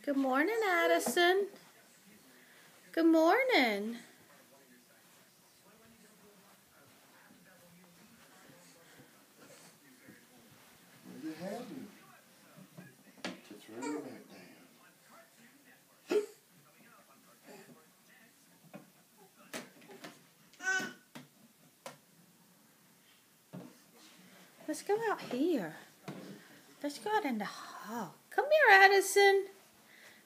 Good morning, Addison. Good morning. Where's it heading? Just right back down. Let's go out here. Let's go out in the hall. Come here, Addison.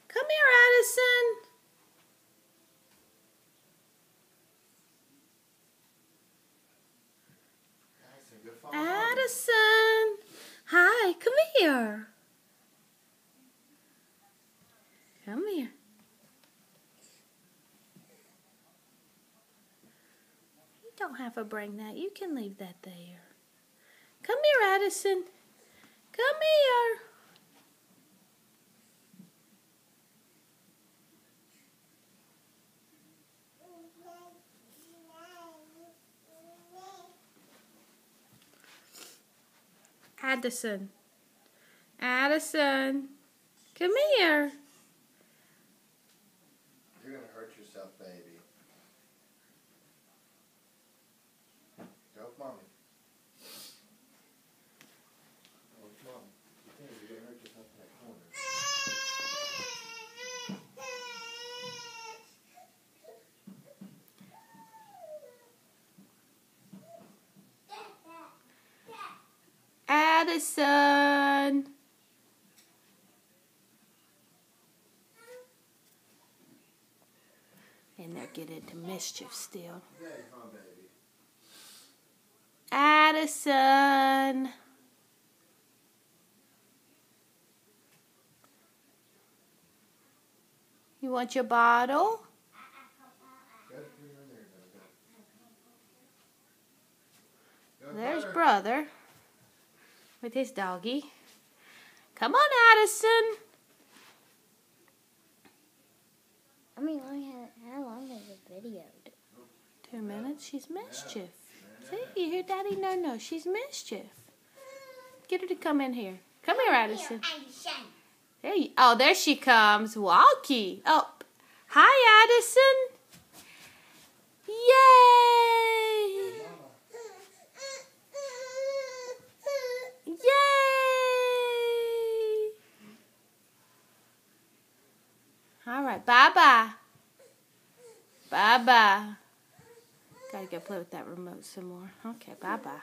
Come here, Addison. Addison. Hi, come here. Come here. You don't have to bring that. You can leave that there. Come here, Addison. Come here. Addison. Addison. Come here. You're going to hurt yourself, baby. Go with Mommy. Go with Mommy. You're going to hurt yourself in that corner. Addison. And they're getting into mischief still. Daddy, huh, baby? Addison. You want your bottle? There's brother with his doggy. Come on, Addison. How long is the video? 2 minutes. She's mischief. See, you hear Daddy? No. She's mischief. Get her to come in here. Come here, Addison. There she comes. Walkie. Oh, hi, Addison. Yay! Yay! All right, bye-bye. Bye-bye. Gotta go play with that remote some more. Okay, bye-bye.